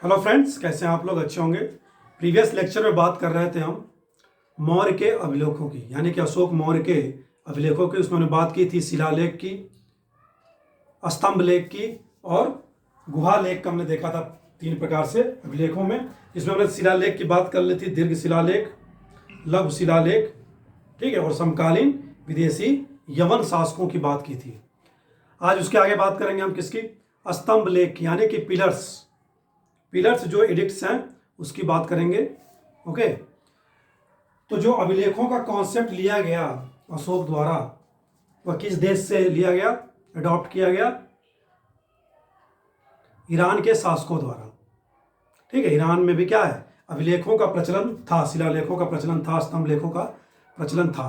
Hello friends, कैसे हैं आप लोग? अच्छे होंगे। प्रीवियस लेक्चर में बात कर रहे थे हम मौर्य के अभिलेखों की, यानी कि अशोक मौर्य के अभिलेखों की। उसमें हमने बात की थी शिलालेख की, स्तंभ लेख की और गुहा लेख का। हमने देखा था 3 प्रकार से अभिलेखों में, जिसमें हमने शिलालेख की बात कर ली थी, दीर्घ शिलालेख, लघु शिलालेख, ठीक है, और समकालीन विदेशी यवन शासकों की बात की थी। आज उसके आगे बात करेंगे हम किसकी? स्तंभ लेख, यानी कि पिलर्स जो एडिक्ट्स हैं उसकी बात करेंगे। ओके, तो जो अभिलेखों का कॉन्सेप्ट लिया गया अशोक द्वारा, वह किस देश से लिया गया, अडॉप्ट किया गया? ईरान के शासकों द्वारा। ठीक है, ईरान में भी क्या है, अभिलेखों का प्रचलन था, शिलालेखों का प्रचलन था, स्तंभ लेखों का प्रचलन था।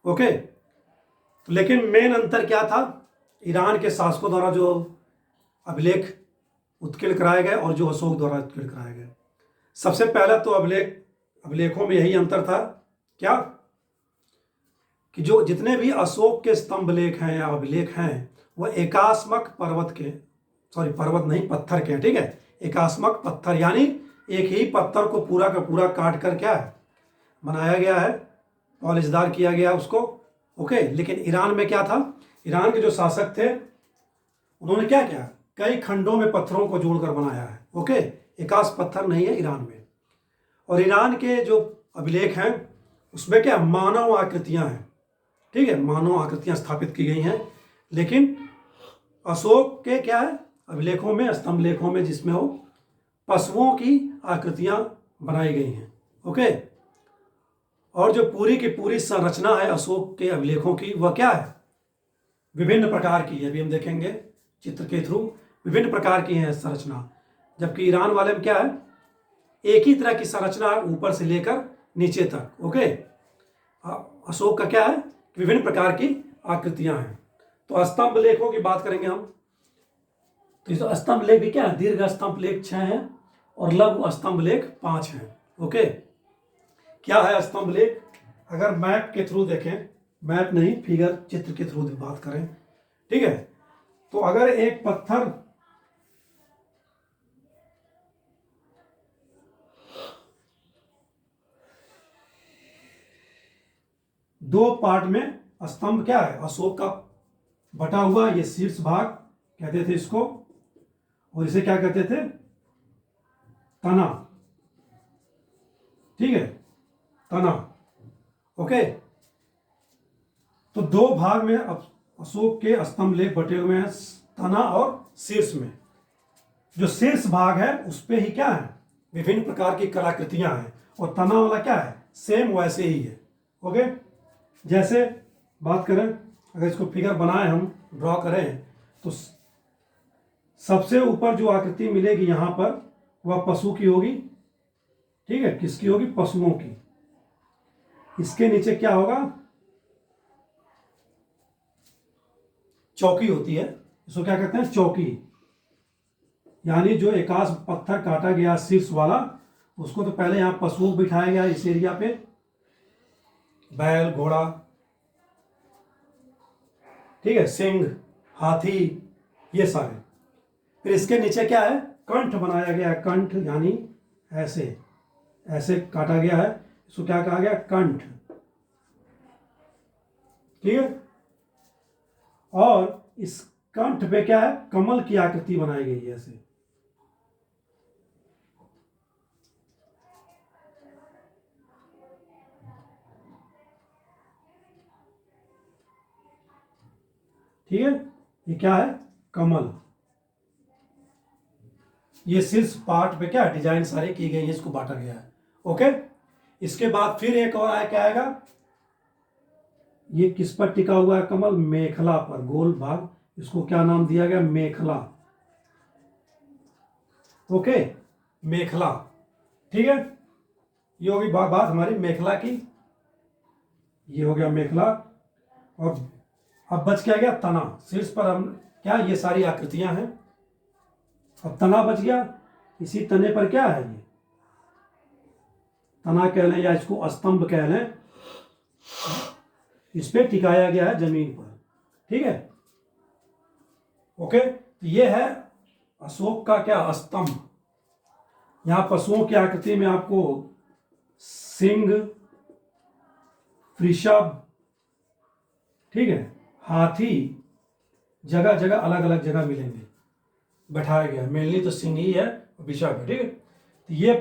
ओके, तो लेकिन मेन अंतर क्या था? ईरान के शासकों द्वारा जो अभिलेख उत्कीर्ण कराए गए और जो अशोक द्वारा उत्कीर्ण कराए गए। सबसे पहला तो अभिलेखों में यही अंतर था, क्या कि जो जितने भी अशोक के स्तंभ लेख हैं या अभिलेख हैं, वह एकास्मक पर्वत के, सॉरी पर्वत नहीं, पत्थर के हैं। ठीक है, एकास्मक पत्थर, यानी एक ही पत्थर को पूरा का पूरा काट कर क्या है बनाया गया है, पॉलिशदार किया गया उसको। ओके, लेकिन ईरान में क्या था? ईरान के जो शासक थे उन्होंने क्या किया, कई खंडों में पत्थरों को जोड़कर बनाया है। ओके, एकाश पत्थर नहीं है ईरान में। और ईरान के जो अभिलेख हैं उसमें क्या मानव आकृतियां हैं। ठीक है, मानव आकृतियां स्थापित की गई हैं। लेकिन अशोक के क्या है अभिलेखों में, स्तंभ लेखों में, जिसमें वो पशुओं की आकृतियां बनाई गई हैं। ओके, और जो पूरी की पूरी संरचना है अशोक के अभिलेखों की, वह क्या है, विभिन्न प्रकार की है। अभी हम देखेंगे चित्र के थ्रू, विभिन्न प्रकार की है संरचना। जबकि ईरान वाले में क्या है, एक ही तरह की संरचना है ऊपर से लेकर नीचे तक। ओके, अशोक का क्या है, विभिन्न प्रकार की आकृतियां हैं। तो स्तंभ लेखों की बात करेंगे हम। तो स्तंभ लेख भी क्या है, दीर्घ स्तंभ लेख 6 हैं और लघु स्तंभ लेख 5 हैं। ओके, क्या है स्तंभ लेख? अगर मैप के थ्रू देखें, मैप नहीं, फिगर, चित्र के थ्रू बात करें, ठीक है, तो अगर एक पत्थर दो पार्ट में, स्तंभ क्या है, अशोक का बटा हुआ, ये शीर्ष भाग कहते थे इसको, और इसे क्या कहते थे, तना। ठीक है, तना। ओके, तो 2 भाग में अशोक के स्तंभ लेख बटे हुए हैं, तना और शीर्ष में। जो शीर्ष भाग है उस पे ही क्या है, विभिन्न प्रकार की कलाकृतियां हैं, और तना वाला क्या है, सेम वैसे ही है। ओके, जैसे बात करें, अगर इसको फिगर बनाए हम, ड्रॉ करें, तो सबसे ऊपर जो आकृति मिलेगी यहां पर, वह पशु की होगी। ठीक है, किसकी होगी, पशुओं की। इसके नीचे क्या होगा, चौकी होती है, इसको क्या कहते हैं, चौकी। यानी जो एकाश पत्थर काटा गया शीर्ष वाला, उसको तो पहले यहां पशुओं को बिठाया गया इस एरिया पे, बैल, घोड़ा, ठीक है, सिंह, हाथी, ये सारे। फिर इसके नीचे क्या है, कंठ बनाया गया है, कंठ, यानी ऐसे ऐसे काटा गया है, इसको क्या कहा गया, कंठ। ठीक है, और इस कंठ पे क्या है, कमल की आकृति बनाई गई है ऐसे। ठीक है, ये क्या है, कमल। ये शीर्ष पार्ट पे क्या डिजाइन सारी की गई है, इसको बांटा गया है। ओके, इसके बाद फिर एक और आया, क्या आएगा, ये किस पर टिका हुआ है कमल, मेखला पर, गोल भाग, इसको क्या नाम दिया गया, मेखला। ओके, मेखला। ठीक है, ये होगी बात हमारी मेखला की, ये हो गया मेखला। और अब बच क्या गया, तना। शीर्ष पर हम क्या, ये सारी आकृतियां हैं, अब तना बच गया। इसी तने पर क्या है, ये तना कह लें या इसको स्तंभ कह लें, इस पे टिकाया गया है जमीन पर। ठीक है, ओके, तो ये है अशोक का क्या, स्तंभ। यहाँ पशुओं की आकृति में आपको सिंह, वृषभ, ठीक है, हाथी जगह जगह अलग अलग जगह मिलेंगे, बैठाया गया है। मेनली तो सिंह ही है, वृषभ है, ठीक है। तो ये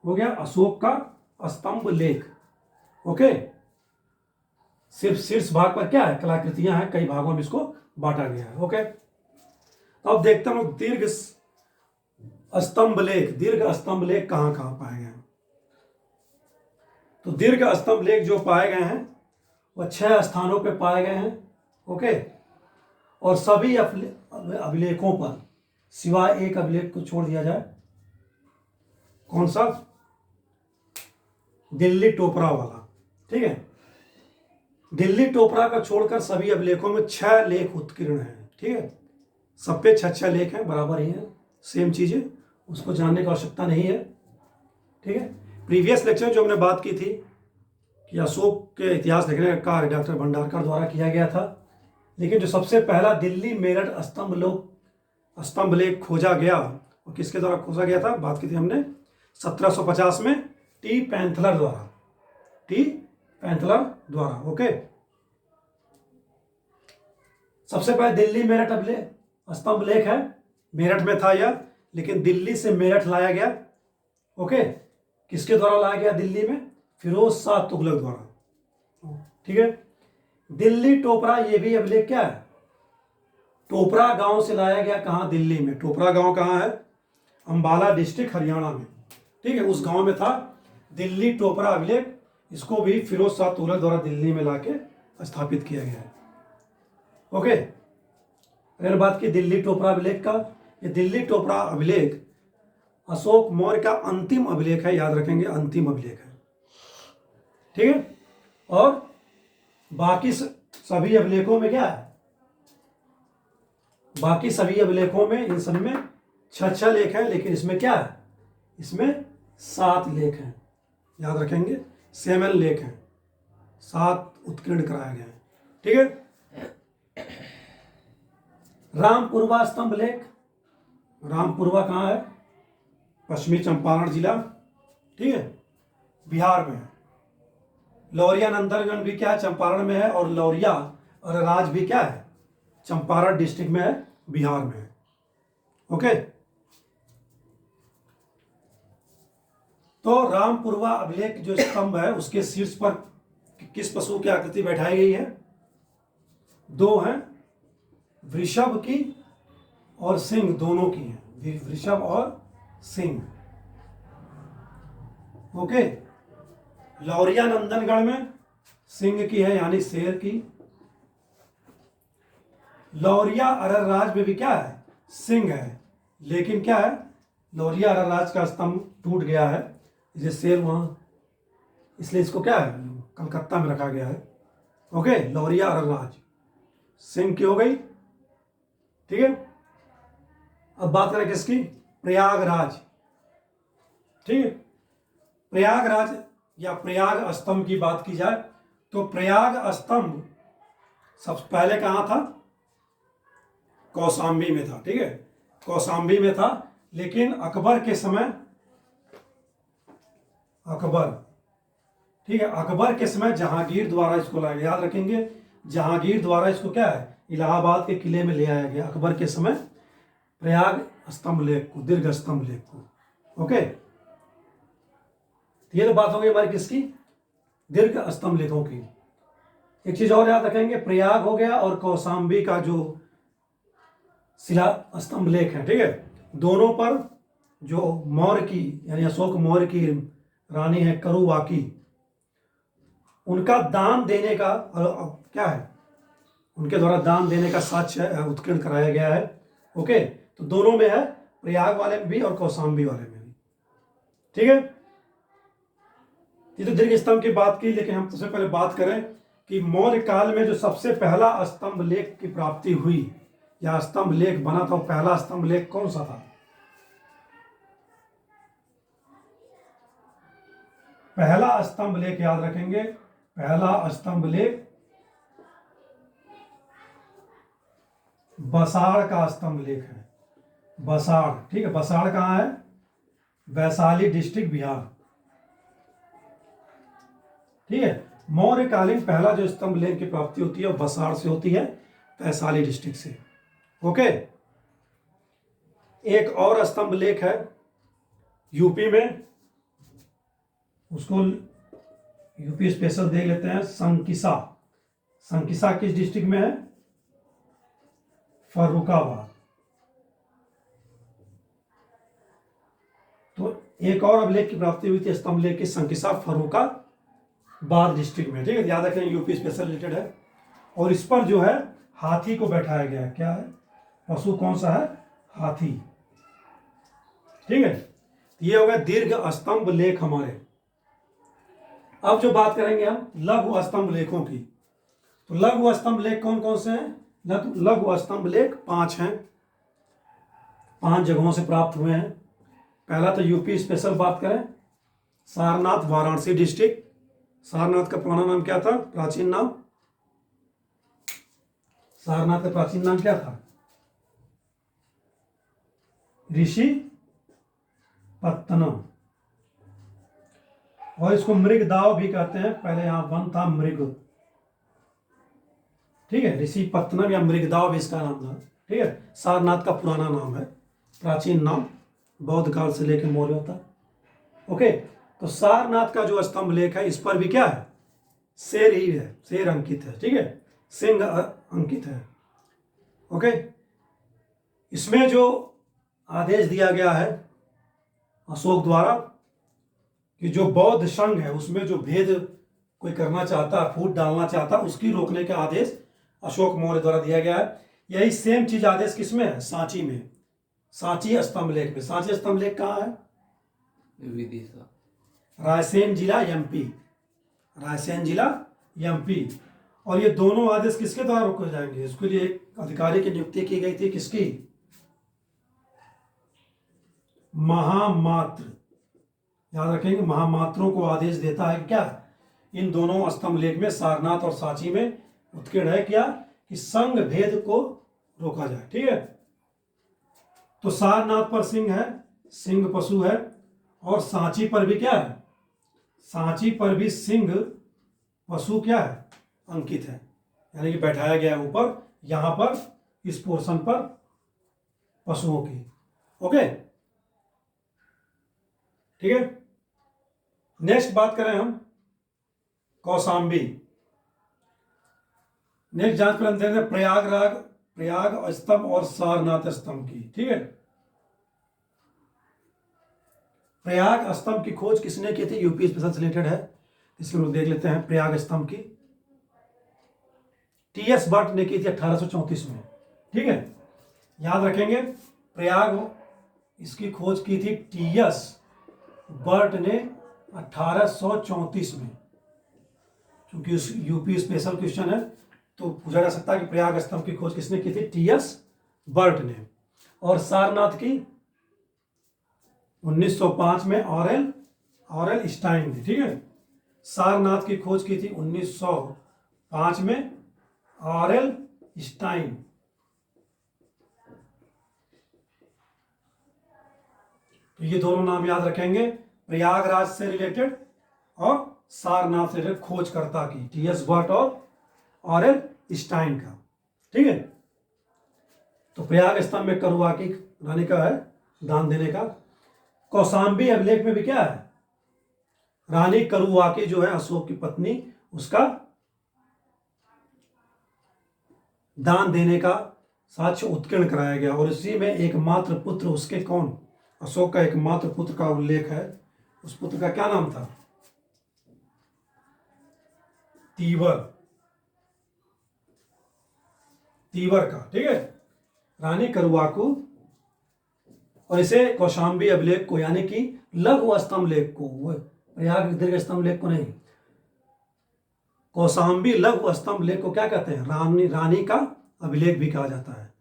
हो गया अशोक का स्तंभ लेख। ओके, सिर्फ शीर्ष भाग पर क्या है, कलाकृतियां हैं, कई भागों में इसको बांटा गया है। ओके, तो अब देखते हैं लोग दीर्घ स्तंभ लेख। दीर्घ स्तंभ लेख कहाँ कहाँ पाए गए हैं? तो दीर्घ स्तंभ लेख जो पाए गए हैं वह 6 स्थानों पे पाए गए हैं। ओके, और सभी अभिलेखों पर सिवाय एक अभिलेख को छोड़ दिया जाए, कौन सा, दिल्ली टोपरा वाला, ठीक है। दिल्ली टोपरा का छोड़कर सभी अभिलेखों में 6 लेख उत्कीर्ण हैं, ठीक है। सब पे 6 लेख हैं, बराबर ही हैं, सेम चीजें, उसको जानने की आवश्यकता नहीं है, ठीक है। प्रीवियस लेक्चर में जो हमने बात की थी कि अशोक के इतिहास लिखने का कार्य डॉक्टर भंडारकर द्वारा किया गया था, लेकिन जो सबसे पहला दिल्ली मेरठ स्तंभ लेख खोजा गया वो किसके द्वारा खोजा गया था, बात की थी हमने 1750 में टी पैंथलर द्वारा। ओके, सबसे पहले दिल्ली मेरठ स्तंभ लेख है, मेरठ में था यह, लेकिन दिल्ली से मेरठ लाया गया। ओके, किसके द्वारा लाया गया दिल्ली में, फिरोज शाह तुगलक द्वारा, ठीक है। दिल्ली टोपरा, ये भी अभिलेख क्या है, टोपरा गांव से लाया गया, कहां, दिल्ली में। टोपरा गांव कहां है, अंबाला डिस्ट्रिक्ट हरियाणा में, ठीक है, उस गांव में था दिल्ली टोपरा अभिलेख। इसको भी फिरोज शाह तुगलक द्वारा दिल्ली में लाके स्थापित किया गया है। ओके, अगर बात की दिल्ली टोपरा अभिलेख का, ये दिल्ली टोपरा अभिलेख अशोक मौर्य का अंतिम अभिलेख है, याद रखेंगे, अंतिम अभिलेख है, ठीक है। और बाकी सभी अभिलेखों में क्या है, बाकी सभी अभिलेखों में, इन सब में 6 लेख हैं, लेकिन इसमें क्या है, इसमें 7 लेख हैं, याद रखेंगे, 7 लेख हैं, 7 उत्कीर्ण कराए गए हैं, ठीक है। रामपुरवा स्तंभ लेख, रामपुरवा कहाँ है, पश्चिमी चंपारण जिला, ठीक है, बिहार में है। लौरिया नंदनगढ़ भी क्या है, चंपारण में है, और लौरिया और राज भी क्या है, चंपारण डिस्ट्रिक्ट में है, बिहार में है। ओके, तो रामपुरवा अभिलेख जो स्तंभ है उसके शीर्ष पर किस पशु की आकृति बैठाई गई है, 2 हैं, वृषभ की और सिंह, दोनों की है, वृषभ और सिंह। ओके, लौरिया नंदनगढ़ में सिंह की है, यानी शेर की। लौरिया अररराज में भी क्या है, सिंह है, लेकिन क्या है, लौरिया अररराज का स्तंभ टूट गया है, ये शेर वहां, इसलिए इसको क्या है, कलकत्ता में रखा गया है। ओके, लौरिया अररराज, सिंह की हो गई, ठीक है। अब बात करें किसकी, प्रयागराज, ठीक है। प्रयागराज या प्रयाग स्तंभ की बात की जाए तो प्रयाग स्तंभ सबसे पहले कहां था, कौशाम्बी में था, ठीक है, कौशाम्बी में था, लेकिन अकबर के समय, ठीक है, अकबर के समय जहांगीर द्वारा इसको लाया गया, याद रखेंगे, जहांगीर द्वारा इसको क्या है, इलाहाबाद के किले में ले आया गया अकबर के समय, प्रयाग स्तंभ लेख को, दीर्घ स्तंभ लेख को। ओके, ये तो बात हो गई हमारी किसकी, दीर्घ स्तंभ लेखों की। एक चीज और याद रखेंगे, प्रयाग हो गया और कौशाम्बी का जो शिला स्तंभ लेख है, ठीक है, दोनों पर जो मौर्य की, यानी अशोक मौर्य की रानी है करुवाकी, उनका दान देने का क्या है, उनके द्वारा दान देने का साक्ष्य उत्कीर्ण कराया गया है। ओके, तो दोनों में है, प्रयाग वाले में भी और कौशाम्बी वाले में भी, ठीक है। ये तो दीर्घ स्तंभ की बात की, लेकिन हम सबसे पहले बात करें कि मौर्य काल में जो सबसे पहला स्तंभ लेख की प्राप्ति हुई या स्तंभ लेख बना था, पहला स्तंभ लेख कौन सा था, पहला स्तंभ लेख याद रखेंगे, पहला स्तंभ लेख बसाड़ का स्तंभ लेख है, बसाड़, ठीक है, बसाड़ कहाँ है, वैशाली डिस्ट्रिक्ट बिहार। ठीक है, मौर्यकालीन पहला जो स्तंभ लेख की प्राप्ति होती है वो बसाड़ से होती है, वैशाली डिस्ट्रिक्ट से। ओके, एक और स्तंभ लेख है यूपी में, उसको यूपी स्पेशल देख लेते हैं। संकिसा। संकिसा किस डिस्ट्रिक्ट में है? फर्रुखाबाद। तो एक और अभिलेख की प्राप्ति हुई थी स्तंभ लेख की संकिसा फर्रुखाबाद डिस्ट्रिक्ट में। ठीक है, याद रखें यूपी स्पेशल रिलेटेड है। और इस पर जो है हाथी को बैठाया गया है। क्या है? पशु कौन सा है? हाथी। ठीक है, ये हो गया दीर्घ स्तंभ लेख हमारे। अब जो बात करेंगे हम लघु स्तंभ लेखों की, तो लघु स्तंभ लेख कौन कौन से हैं? लघु स्तंभ लेख 5 हैं, 5 जगहों से प्राप्त हुए हैं। पहला तो यूपी स्पेशल बात करें, सारनाथ वाराणसी डिस्ट्रिक्ट। सारनाथ का पुराना नाम क्या था? प्राचीन नाम सारनाथ का प्राचीन नाम क्या था? ऋषि पत्तनम। और इसको मृगदाव भी कहते हैं। पहले यहां वन था मृग। ठीक है, ऋषि पत्तनम या मृगदाव भी इसका नाम था। ठीक है, सारनाथ का पुराना नाम है, प्राचीन नाम, बौद्ध काल से लेकर मौर्य तक। ओके, तो सारनाथ का जो स्तंभ लेख है इस पर भी क्या है? शेर ही है, शेर अंकित है। ठीक है, सिंह अंकित है। ओके, इसमें जो आदेश दिया गया है अशोक द्वारा कि जो बौद्ध संघ है उसमें जो भेद कोई करना चाहता, फूट डालना चाहता, उसकी रोकने का आदेश अशोक मौर्य द्वारा दिया गया है। यही सेम चीज आदेश किसमें है? सांची में, सांची स्तंभ लेख में। सांची स्तंभ लेख कहाँ है? विदिशा, रायसेन जिला एमपी। रायसेन जिला एमपी। और ये दोनों आदेश किसके द्वारा रोके जाएंगे? इसके लिए एक अधिकारी की नियुक्ति की गई थी। किसकी? महामात्र। याद रखेंगे, महामात्रों को आदेश देता है क्या? इन दोनों स्तंभ लेख में, सारनाथ और सांची में उत्कीर्ण है क्या कि संघ भेद को रोका जाए। ठीक है, तो सारनाथ पर सिंह है, सिंह पशु है। और सांची पर भी क्या है? सांची पर भी सिंह पशु क्या है? अंकित है, यानी कि बैठाया गया है ऊपर, यहां पर इस पोर्शन पर पशुओं की। ओके, ठीक है। नेक्स्ट बात करें हम कौशाम्बी। नेक्स्ट जांच पर हम देखते हैं प्रयाग स्तंभ और सारनाथ स्तंभ की। ठीक है, प्रयाग स्तंभ की खोज किसने की थी? यूपी स्पेशल से रिलेटेड है, इसलिए हम लोग देख लेते हैं प्रयाग स्तंभ की। टीएस भट्ट ने की थी 1834 में। ठीक है, याद रखेंगे, प्रयाग इसकी खोज की थी टीएस भट्ट ने 1834 में। क्योंकि उस यूपी स्पेशल क्वेश्चन है तो पूछा जा सकता है कि प्रयाग स्तंभ की खोज किसने की थी? टीएस भट्ट ने। और सारनाथ की 1905 में ऑरेल स्टाइन ने। ठीक है, सारनाथ की खोज की थी 1905 में ऑरेल स्टाइन। तो ये दोनों नाम याद रखेंगे, प्रयागराज से रिलेटेड और सारनाथ से रिलेटेड खोजकर्ता की, टीएस भट्ट और ऑरेल स्टाइन का। ठीक है, तो प्रयाग स्तंभ में करुआकी रानी का है दान देने का। कौशाम्बी अभिलेख में भी क्या है? रानी करुआकी जो है अशोक की पत्नी, उसका दान देने का साक्ष्य उत्कीर्ण कराया गया। और इसी में एकमात्र पुत्र उसके कौन? अशोक का एकमात्र पुत्र का उल्लेख है। उस पुत्र का क्या नाम था? तीवर का। ठीक है, रानी करुआकू। और इसे कौशाम्बी अभिलेख को, यानी कि लघु स्तंभ लेख को, प्रयाग दीर्घ स्तंभ लेख को नहीं, कौशाम्बी लघु स्तंभ लेख को क्या कहते हैं? रानी का अभिलेख भी कहा जाता है।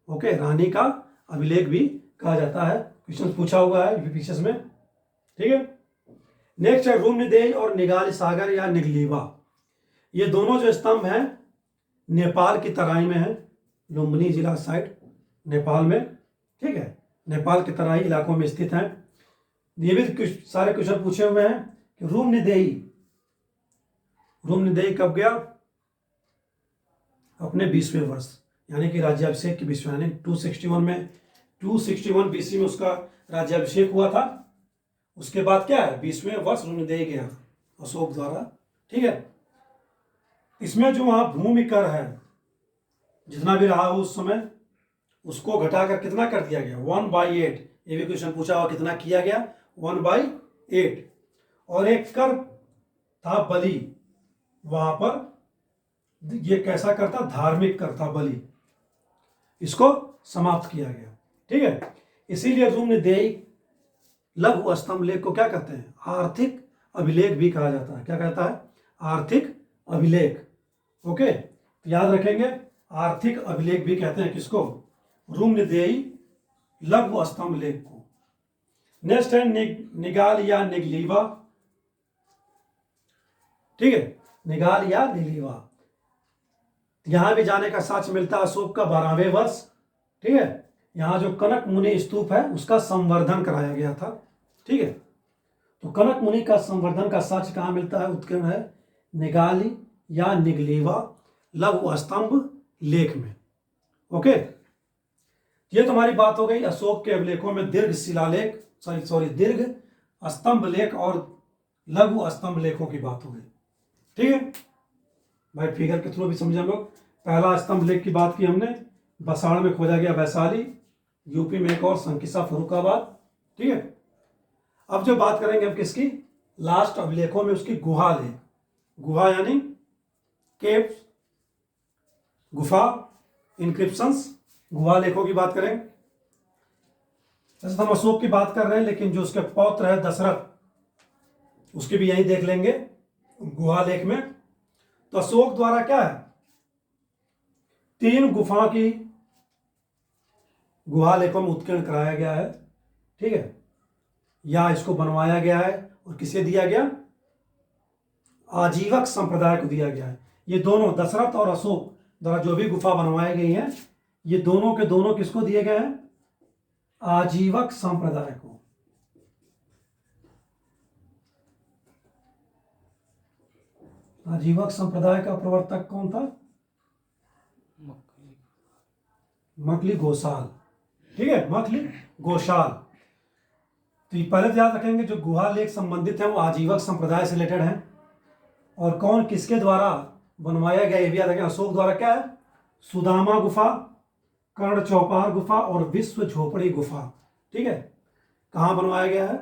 ओके, रानी का अभिलेख भी कहा जाता है। क्वेश्चन पूछा हुआ है यूपीएससी में। ठीक है, नेक्स्ट है रूमनिदेय और निगाल सागर या निगलीवा। ये दोनों जो स्तंभ हैं नेपाल की तराई में है, लुम्बिनी जिला साइड नेपाल में। ठीक है, नेपाल के तराई इलाकों में स्थित हैं। ये भी सारे क्वेश्चन पूछे हुए हैं कि रूमनिदेई कब गया? अपने 20वें वर्ष, यानी कि राज्याभिषेक के 20वें, यानी 261 बीसी में उसका राज्याभिषेक हुआ था। उसके बाद क्या है, 20वें वर्ष रूमनिदेई गया अशोक द्वारा। ठीक है, इसमें जो वहां भूमि कर है जितना भी रहा हो उस समय, उसको घटाकर कितना कर दिया गया? 1/8। ये भी क्वेश्चन पूछा हुआ, कितना किया गया? 1/8। और एक कर था बलि, वहां पर ये कैसा कर था? धार्मिक कर था, बलि, इसको समाप्त किया गया। ठीक है, इसीलिए रूमनिदेई लघु स्तंभ लेख को क्या कहते हैं? आर्थिक अभिलेख भी कहा जाता है। क्या कहता है? आर्थिक अभिलेख। ओके, तो याद रखेंगे, आर्थिक अभिलेख भी कहते हैं किसको? रूमनिदेई लघु स्तंभ लेख को। नेक्स्ट है निगाल या निगलीवा। ठीक है, निगाल या निगलीवा, यहां भी जाने का साक्ष्य मिलता है अशोक का 12वें वर्ष। ठीक है, यहां जो कनक मुनि स्तूप है उसका संवर्धन कराया गया था। ठीक है, तो कनक मुनि का संवर्धन का साक्ष्य कहां मिलता है? उत्कीर्ण है निगाली या निगलीवा लघु स्तंभ लेख में। ओके, ये तुम्हारी बात हो गई अशोक के अभिलेखों में दीर्घ शिलालेख, दीर्घ स्तंभ लेख और लघु स्तंभ लेखों की बात हो गई। ठीक है भाई, फिगर के थ्रू भी समझे हम लोग। पहला स्तंभ लेख की बात की हमने, बसाड़ में खोजा गया वैशाली, यूपी में एक और संकिसा फर्रुखाबाद। ठीक है, अब जो बात करेंगे हम किसकी? लास्ट अभिलेखों में उसकी गुहा लेख। गुहा यानी केव्स, गुफा, इंक्रिप्शंस, गुहा लेखों की बात करें। वैसे तो हम अशोक की बात कर रहे हैं, लेकिन जो उसके पौत्र है दशरथ, उसकी भी यही देख लेंगे गुहा लेख में। तो अशोक द्वारा क्या है? 3 गुफा की गुहा लेखों में उत्कीर्ण कराया गया है। ठीक है, या इसको बनवाया गया है और किसे दिया गया? आजीवक संप्रदाय को दिया गया है। ये दोनों दशरथ और अशोक द्वारा जो भी गुफा बनवाई गई हैं, ये दोनों के दोनों किसको दिए गए हैं? आजीवक संप्रदाय को। आजीवक संप्रदाय का प्रवर्तक कौन था? मकली गोसाल। ठीक है, मकली गोसाल। तो ये पहले तो याद रखेंगे, जो गुहा लेख संबंधित है वो आजीवक संप्रदाय से रिलेटेड है। और कौन किसके द्वारा बनवाया गया ये भी याद रखें। अशोक द्वारा क्या है? सुदामा गुफा, कर्ण चौपार गुफा और विश्व झोपड़ी गुफा। ठीक है, कहां बनवाया गया है?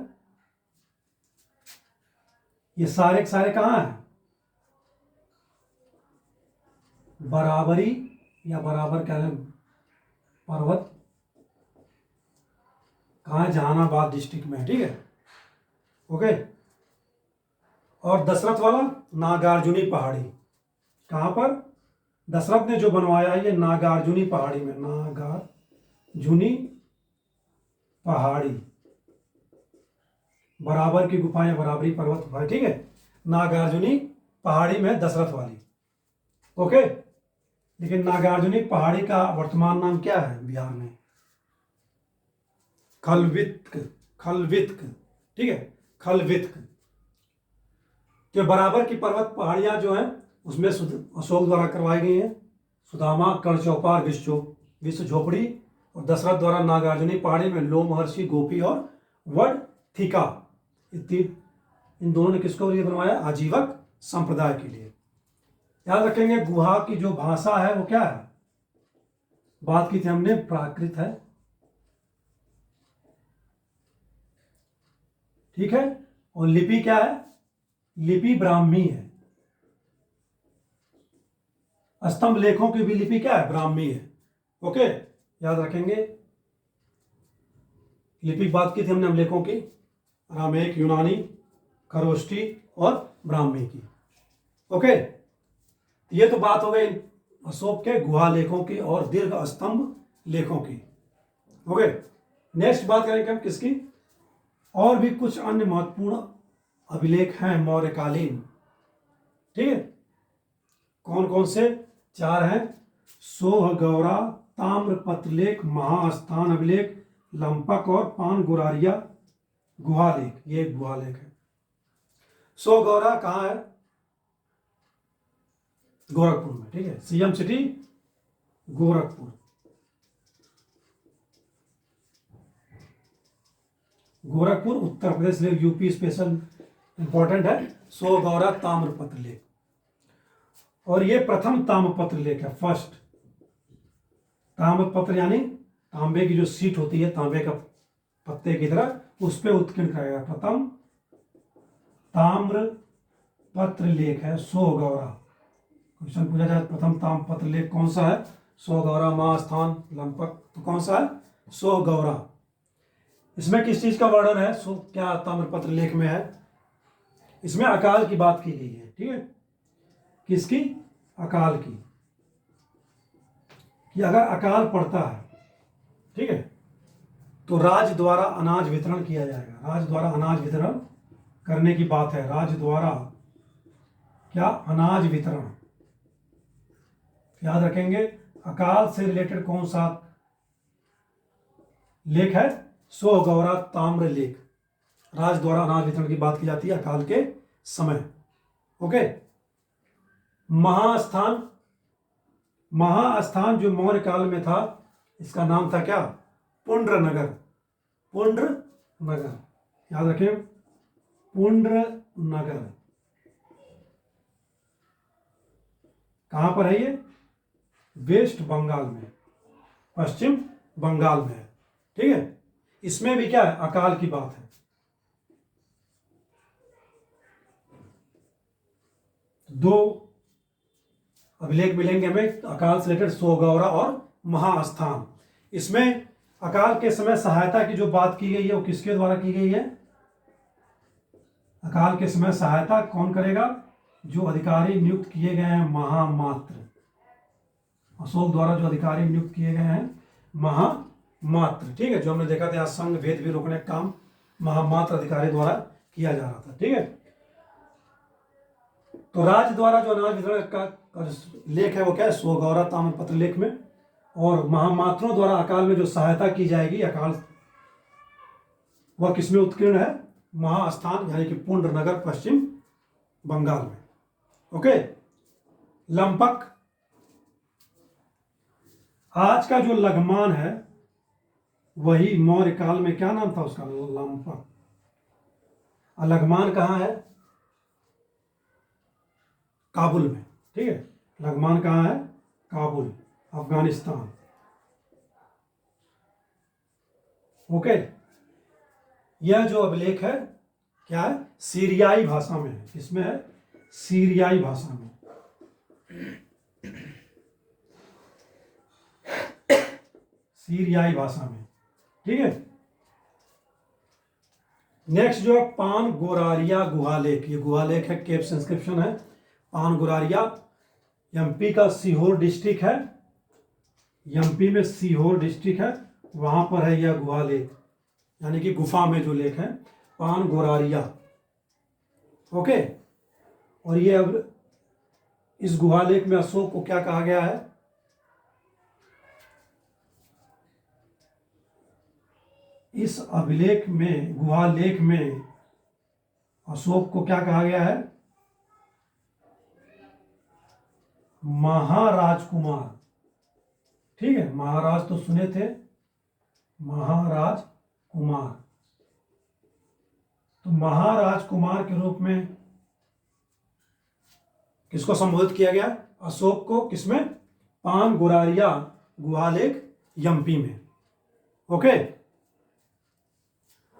ये सारे के सारे कहां है? बराबरी या बराबर कह रहे पर्वत, कहां है? जहानाबाद डिस्ट्रिक्ट में। ठीक है, ओके। और दशरथ वाला नागार्जुनी पहाड़ी, कहां पर? दशरथ ने जो बनवाया है ये नागार्जुनी पहाड़ी में, नागार्जुनी पहाड़ी, बराबर की गुफा या बराबरी पर्वत गुफा। ठीक है, नागार्जुनी पहाड़ी में दशरथ वाली। ओके, लेकिन नागार्जुनी पहाड़ी का वर्तमान नाम क्या है बिहार में? खलवित्क। ठीक है, खलवित्क। जो बराबर की पर्वत पहाड़ियां जो हैं उसमें अशोक द्वारा करवाई गई हैं। सुदामा, कर्ण चौपार, विश्व झोपड़ी, और दशरथ द्वारा नागार्जुनी पहाड़ी में लोमहर्षि, गोपी और वड थिका। इन दोनों ने किसको लिए बनवाया? आजीवक संप्रदाय के लिए। याद रखेंगे, गुहा की जो भाषा है वो क्या है? बात की थी हमने, प्राकृत है। ठीक है, और लिपि क्या है? लिपि ब्राह्मी है। स्तंभ लेखों की भी लिपि क्या है? ब्राह्मी है। ओके, याद रखेंगे। लिपि बात की थी हमने लेखों की, अरामेक, यूनानी, खरोष्टी और ब्राह्मी की। ओके, ये तो बात हो गई अशोक के गुहा लेखों की और दीर्घ स्तंभ लेखों की। ओके, नेक्स्ट बात करेंगे हम किसकी? और भी कुछ अन्य महत्वपूर्ण अभिलेख हैं मौर्यकालीन। ठीक है, कौन कौन से? 4 हैं। सोहगौरा, ताम्रपत्र लेख, महास्थान अभिलेख, लंपक और पान गुरारिया। गुहा लेक, ये एक गुहा लेक है। सो गौरा कहाँ है? गोरखपुर में, ठीक है। CM city Gorakhpur. गोरखपुर उत्तर प्रदेश लेक, यूपी स्पेशल इंपॉर्टेंट है। सो गौरा ताम्रपत्र लेक, और ये प्रथम ताम्रपत्र लेक है, फर्स्ट। ताम्रपत्र यानी तांबे की जो सीट होती है, तांबे का पत्ते की तरह, उस पर उत्कीर्ण कराया गया प्रथम ताम्रपत्र लेक है सो गौरा। क्वेश्चन पूछा जाए प्रथम ताम्रपत्र लेक कौन सा है? सो गौरा, महास्थान, लंपक, तो कौन सा है? सो गौरा। इसमें किस चीज का वर्णन है? सो क्या ताम्रपत्र लेख में है? इसमें अकाल की बात की गई है, ठीक है। किसकी? अकाल की, कि अगर अकाल पड़ता है, ठीक है, तो राज्य द्वारा अनाज वितरण किया जाएगा। राज्य द्वारा अनाज वितरण करने की बात है। राज्य द्वारा क्या? अनाज वितरण। याद रखेंगे, अकाल से रिलेटेड कौन सा लेख है? सो गौरा ताम्र लेख। राज्य द्वारा अनाज वितरण की बात की जाती है अकाल के समय। ओके। महास्थान, महास्थान जो मौर्य काल में था, इसका नाम था क्या? पुंड्र नगर। पुंड्र नगर, याद रखें, पुंड्र नगर। कहां पर है ये? वेस्ट बंगाल में, पश्चिम बंगाल में है, ठीक है। इसमें भी क्या है? अकाल की बात है। दो अभिलेख मिलेंगे हमें अकाल से रिलेटेड, सो गौरा और महास्थान। इसमें अकाल के समय सहायता की जो बात की गई है, वो किसके द्वारा की गई है? अकाल के समय सहायता कौन करेगा? जो अधिकारी नियुक्त किए गए हैं, महामात्र। अशोक द्वारा जो अधिकारी नियुक्त किए गए हैं, महामात्र, ठीक है। जो हमने देखा था, संघ भेद भी रोकने का काम महामात्र अधिकारी द्वारा किया जा रहा था, ठीक है। तो राज्य द्वारा जो अनाज वितरण का लेख है वो क्या है? सो गौरा ताम्रपत्र लेख में। और महामात्रों द्वारा अकाल में जो सहायता की जाएगी, अकाल, वह किसमें उत्कीर्ण है? महास्थान यानी कि पुंड्र नगर, पश्चिम बंगाल में। ओके। लंपक, आज का जो लगमान है, वही मौर्य काल में क्या नाम था उसका? लंपक। लगमान कहाँ है? काबुल में, ठीक है। लगमान कहाँ है? काबुल, अफगानिस्तान। ओके। यह जो अभिलेख है क्या है? सीरियाई भाषा में है। किसमें है? सीरियाई भाषा में। सीरियाई भाषा में, ठीक है। नेक्स्ट जो है पान गोरारिया गुहालेख। ये गुहालेख है, केव इंस्क्रिप्शन है। पान गोरारिया एमपी का सीहोर डिस्ट्रिक्ट है। एमपी में सीहोर डिस्ट्रिक्ट है, वहां पर है यह गुहालेख, यानी कि गुफा में जो लेख है, पान गोरारिया। ओके। और ये अब इस गुहालेख में अशोक को क्या कहा गया है? इस अभिलेख में, गुहालेख में अशोक को क्या कहा गया है? महाराजकुमार, ठीक है। महाराज तो सुने थे, महाराज कुमार। तो महाराज कुमार के रूप में किसको संबोधित किया गया? अशोक को। किसमें? पान गोरारिया गुहालेख एमपी में। ओके।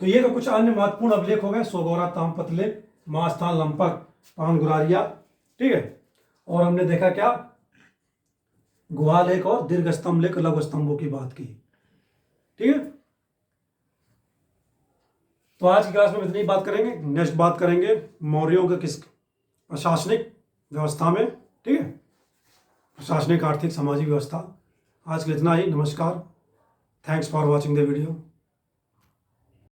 तो ये तो कुछ अन्य महत्वपूर्ण अभिलेख हो गए, सो गौरा ताम्रपत्र लेख, महास्थान, लंपक, पान गोरारिया, ठीक है। और हमने देखा क्या? गुहालेख और दीर्घ स्तंभ लेख, लघु स्तंभों की बात की, ठीक है। तो आज की क्लास में इतनी बात करेंगे। नेक्स्ट बात करेंगे मौर्यों के किस प्रशासनिक व्यवस्था में, ठीक है, प्रशासनिक, आर्थिक, सामाजिक व्यवस्था। आज के लिए इतना ही। नमस्कार। Thanks for watching the video.